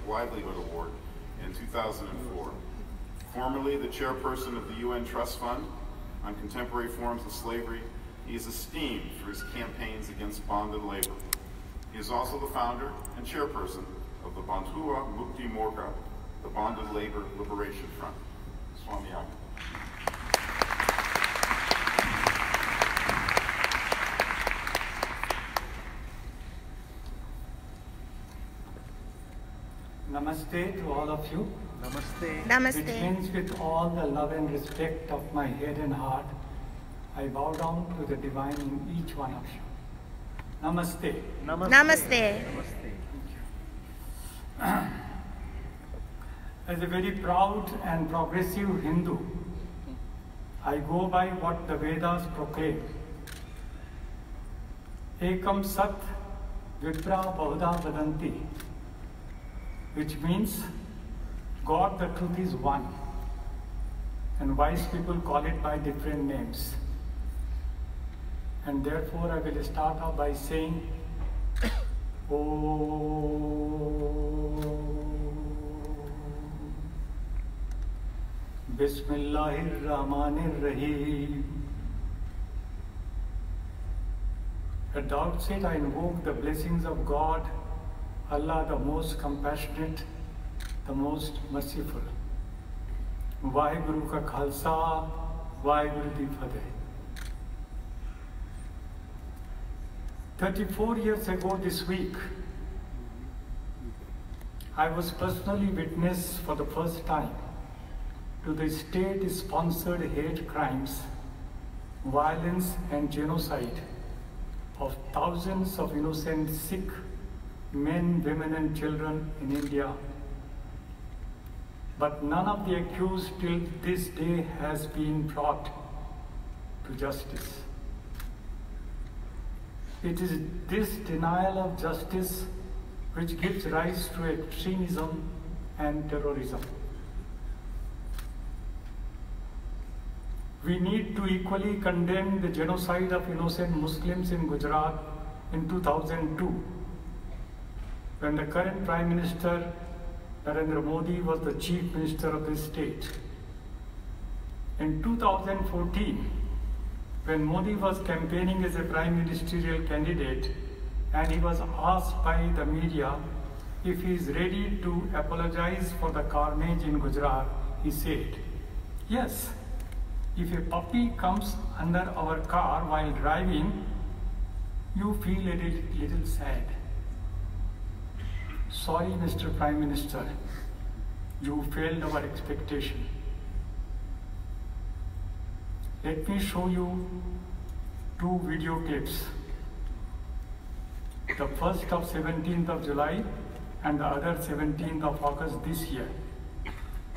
Livelihood Award in 2004. Formerly the chairperson of the UN Trust Fund on Contemporary Forms of Slavery, he is esteemed for his campaigns against bonded labor. He is also the founder and chairperson of the Bandhua Mukti Morcha, the Bonded Labor Liberation Front. Swami Aga. Namaste to all of you. Namaste. Namaste. It means with all the love and respect of my head and heart, I bow down to the divine in each one of you. Namaste. Namaste. Namaste. As a very proud and progressive Hindu, I go by what the Vedas proclaim. Ekam Sat Vipra Bahuda Vadanti, which means God, the truth, is one, and wise people call it by different names. And therefore I will start off by saying, Bismillahir Rahmanir Rahim. At the outset, I invoke the blessings of God, Allah, the most compassionate, the most merciful. Vaheguru ka Khalsa, Vaheguru di Fateh. 34 years ago this week, I was personally witness for the first time to the state-sponsored hate crimes, violence and genocide of thousands of innocent Sikh men, women and children in India. But none of the accused till this day has been brought to justice. It is this denial of justice which gives rise to extremism and terrorism. We need to equally condemn the genocide of innocent Muslims in Gujarat in 2002, when the current Prime Minister Narendra Modi was the Chief Minister of this state. In 2014, when Modi was campaigning as a Prime Ministerial candidate and he was asked by the media if he is ready to apologize for the carnage in Gujarat, he said, yes, if a puppy comes under our car while driving, you feel a little sad. Sorry, Mr. Prime Minister, you failed our expectation. Let me show you two video clips. The first of 17th of July and the other 17th of August this year,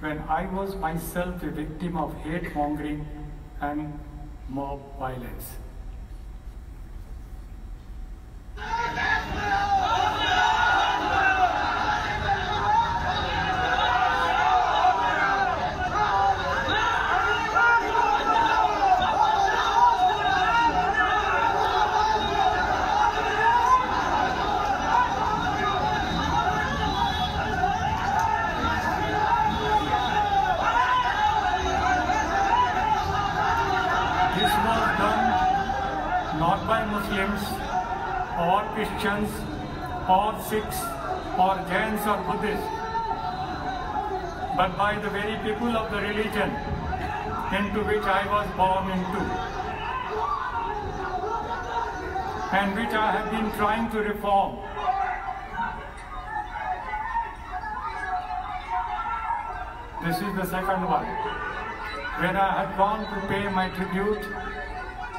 when I was myself a victim of hate mongering and mob violence. Not by Muslims or Christians or Sikhs or Jains or Buddhists, but by the very people of the religion into which I was born into, and which I have been trying to reform. This is the second one, where I had gone to pay my tribute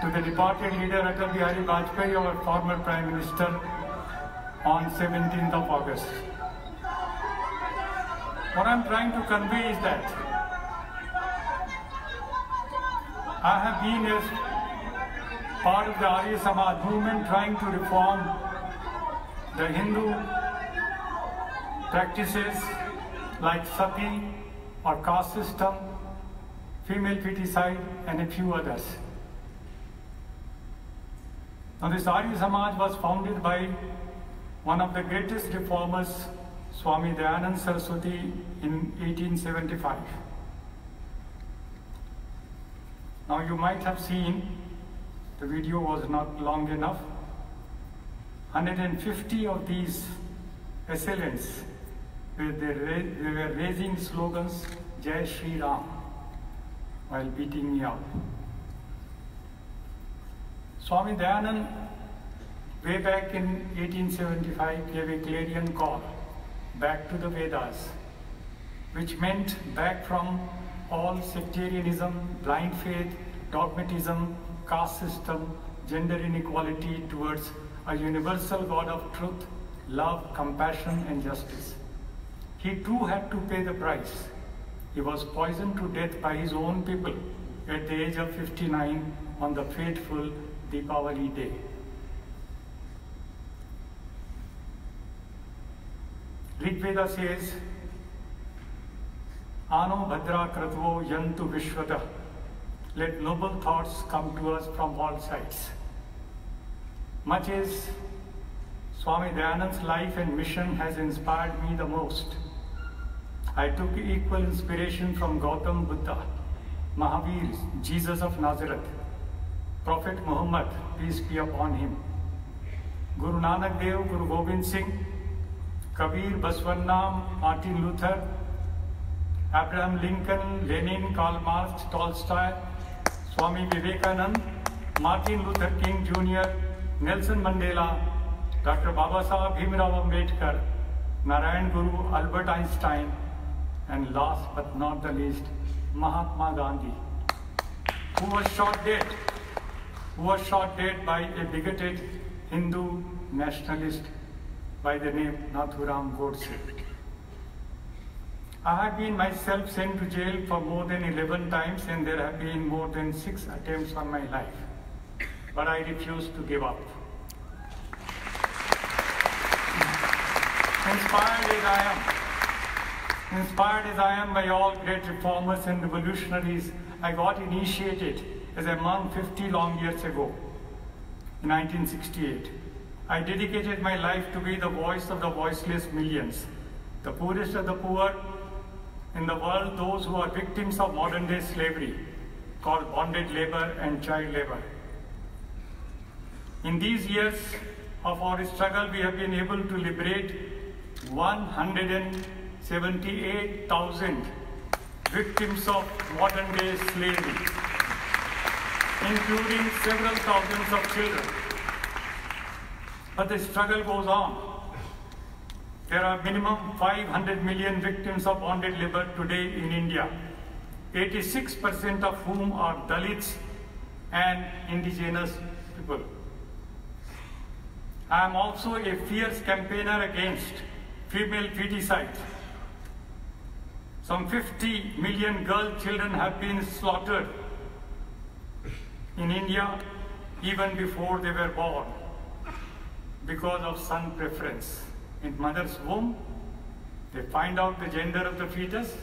to the departed leader Atal Bihari Vajpayee, our former Prime Minister, on 17th of August. What I'm trying to convey is that I have been as part of the Arya Samaj movement trying to reform the Hindu practices like sati or caste system, female feticide and a few others. Now this Arya Samaj was founded by one of the greatest reformers Swami Dayanand Saraswati in 1875. Now you might have seen, the video was not long enough, 150 of these assailants, they were raising slogans, Jai Shri Ram, while beating me up. Swami Dayanand, way back in 1875, gave a clarion call back to the Vedas, which meant back from all sectarianism, blind faith, dogmatism, caste system, gender inequality, towards a universal God of truth, love, compassion, and justice. He too had to pay the price. He was poisoned to death by his own people at the age of 59 on the fateful Deepavali day. Rigveda says, Ano Bhadra Kratvo Yantu Vishwata. Let noble thoughts come to us from all sides. Much as Swami Dayanand's life and mission has inspired me the most, I took equal inspiration from Gautam Buddha, Mahavir, Jesus of Nazareth, Prophet Muhammad, peace be upon him, Guru Nanak Dev, Guru Gobind Singh, Kabir, Baswannam, Martin Luther, Abraham Lincoln, Lenin, Karl Marx, Tolstoy, Swami Vivekanand, Martin Luther King Jr., Nelson Mandela, Dr. Babasaheb Bhimrao Ambedkar, Narayan Guru, Albert Einstein, and last but not the least, Mahatma Gandhi, who was shot dead by a bigoted Hindu nationalist by the name Nathuram Godse. I have been myself sent to jail for more than 11 times, and there have been more than 6 attempts on my life. But I refuse to give up. Inspired as I am by all great reformers and revolutionaries, I got initiated as a monk 50 long years ago, in 1968. I dedicated my life to be the voice of the voiceless millions, the poorest of the poor in the world, those who are victims of modern-day slavery, called bonded labor and child labor. In these years of our struggle, we have been able to liberate 178,000 victims of modern-day slavery, including several thousands of children. But the struggle goes on. There are minimum 500 million victims of bonded labor today in India, 86% of whom are Dalits and indigenous people. I am also a fierce campaigner against female feticide. Some 50 million girl children have been slaughtered in India even before they were born because of son preference. In mother's womb, they find out the gender of the fetus,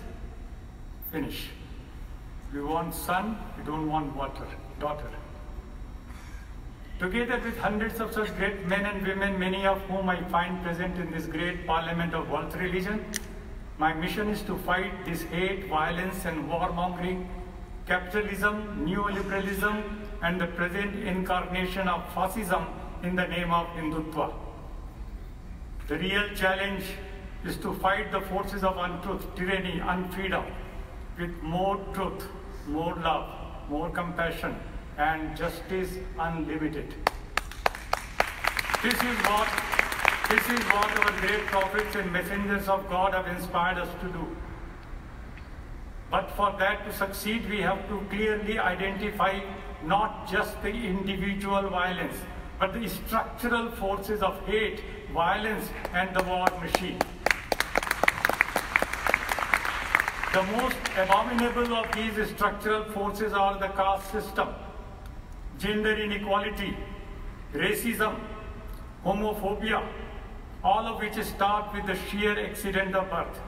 finish. We want son, we don't want daughter. Together with hundreds of such great men and women, many of whom I find present in this great parliament of world religion, my mission is to fight this hate, violence, and warmongering, capitalism, neoliberalism, and the present incarnation of fascism in the name of Hindutva. The real challenge is to fight the forces of untruth, tyranny, unfreedom with more truth, more love, more compassion, and justice unlimited. This is what our great prophets and messengers of God have inspired us to do. But for that to succeed, we have to clearly identify not just the individual violence, but the structural forces of hate, violence, and the war machine. The most abominable of these structural forces are the caste system, gender inequality, racism, homophobia, all of which start with the sheer accident of birth.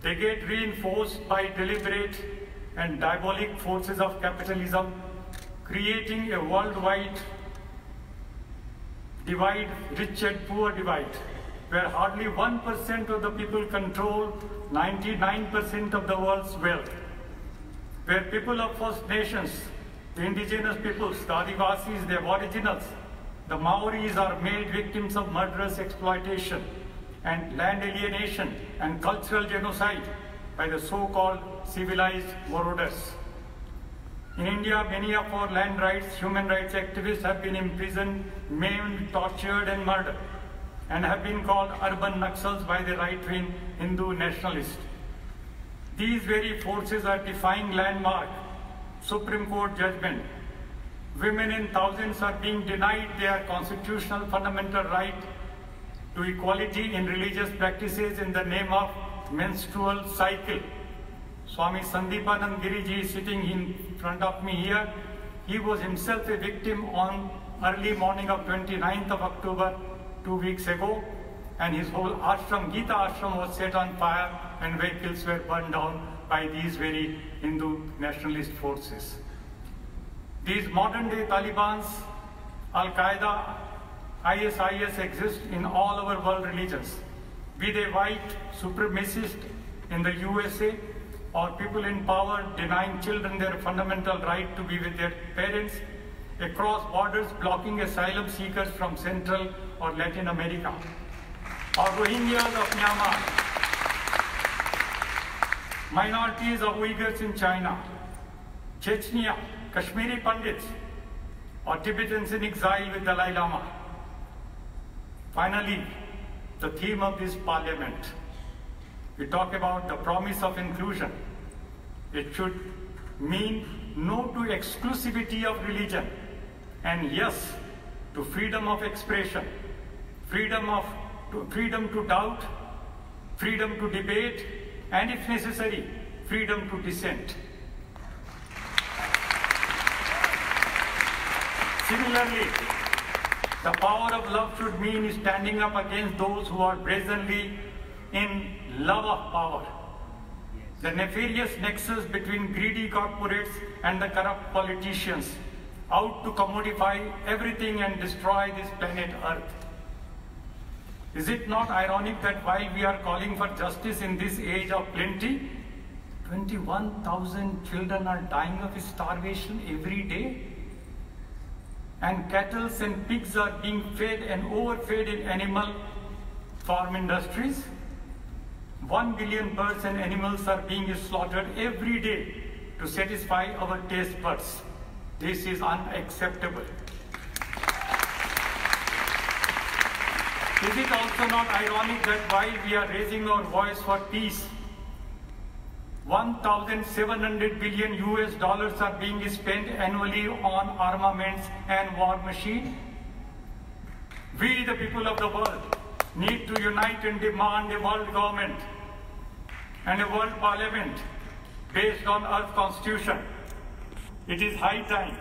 They get reinforced by deliberate and diabolic forces of capitalism, creating a worldwide divide, rich and poor divide, where hardly 1% of the people control 99% of the world's wealth, where people of First Nations, the indigenous peoples, the Adivasis, the Aboriginals, the Maoris are made victims of murderous exploitation and land alienation and cultural genocide by the so-called civilized marauders. In India, many of our land rights, human rights activists have been imprisoned, maimed, tortured and murdered, and have been called urban Naxals by the right-wing Hindu nationalists. These very forces are defying landmark Supreme Court judgment. Women in thousands are being denied their constitutional fundamental right to equality in religious practices in the name of menstrual cycle. Swami Sandeepanand Giriji is sitting in front of me here. He was himself a victim on early morning of 29th of October, 2 weeks ago, and his whole ashram, Gita ashram, was set on fire and vehicles were burned down by these very Hindu nationalist forces. These modern day Talibans, Al-Qaeda, ISIS exist in all our world religions. Be they white supremacists in the USA or people in power denying children their fundamental right to be with their parents, across borders blocking asylum seekers from Central or Latin America, or Rohingyas of Myanmar, minorities of Uyghurs in China, Chechnya, Kashmiri Pandits, or Tibetans in exile with Dalai Lama. Finally, the theme of this parliament. We talk about the promise of inclusion. It should mean no to exclusivity of religion and yes to freedom of expression, freedom to doubt, freedom to debate, and if necessary, freedom to dissent. Similarly, the power of love should mean standing up against those who are brazenly in love of power. The nefarious nexus between greedy corporates and the corrupt politicians out to commodify everything and destroy this planet Earth. Is it not ironic that while we are calling for justice in this age of plenty, 21,000 children are dying of starvation every day? And cattle and pigs are being fed and overfed in animal farm industries? 1 billion birds and animals are being slaughtered every day to satisfy our taste buds. This is unacceptable. Is it also not ironic that while we are raising our voice for peace, 1,700 billion US dollars are being spent annually on armaments and war machines? We, the people of the world, need to unite and demand a world government and a world parliament based on Earth Constitution. It is high time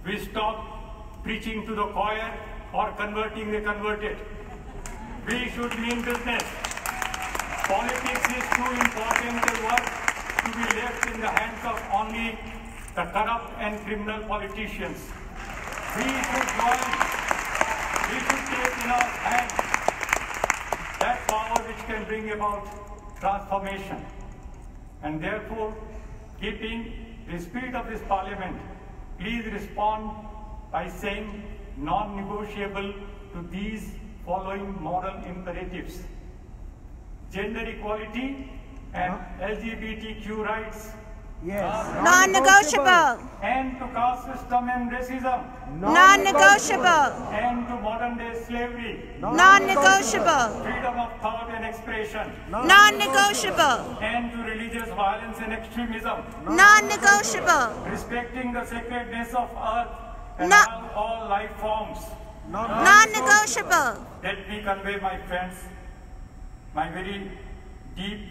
we stop preaching to the choir or converting the converted. We should mean business. Politics is too important a work to be left in the hands of only the corrupt and criminal politicians. We should join, we should take in our hands that power which can bring about transformation. And therefore, keeping the spirit of this parliament, please respond by saying non-negotiable to these following moral imperatives: gender equality and LGBTQ rights. Yes. Non-negotiable. End to caste system and racism. Non-negotiable. End to modern day slavery. Non-negotiable. Freedom of thought and expression. Non-negotiable. End to religious violence and extremism. Non-negotiable. Respecting the sacredness of earth and No. all life forms. Non-negotiable. Let me convey, my friends, my very deep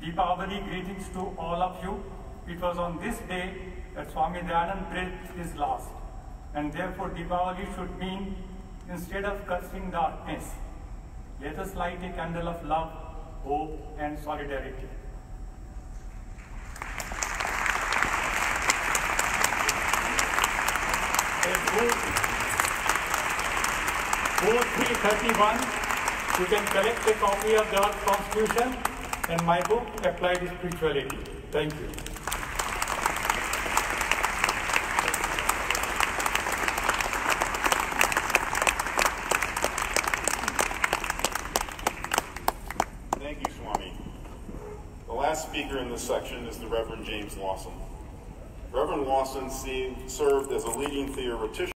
Deepavali greetings to all of you. It was on this day that Swami Dayanand breathed his last. And therefore Deepavali should mean, instead of cursing darkness, let us light a candle of love, hope and solidarity. At 4:31, You can collect a copy of the Earth Constitution and my book, Applied Spirituality. Thank you. Thank you, Swami. The last speaker in this section is the Reverend James Lawson. Reverend Lawson served as a leading theoretician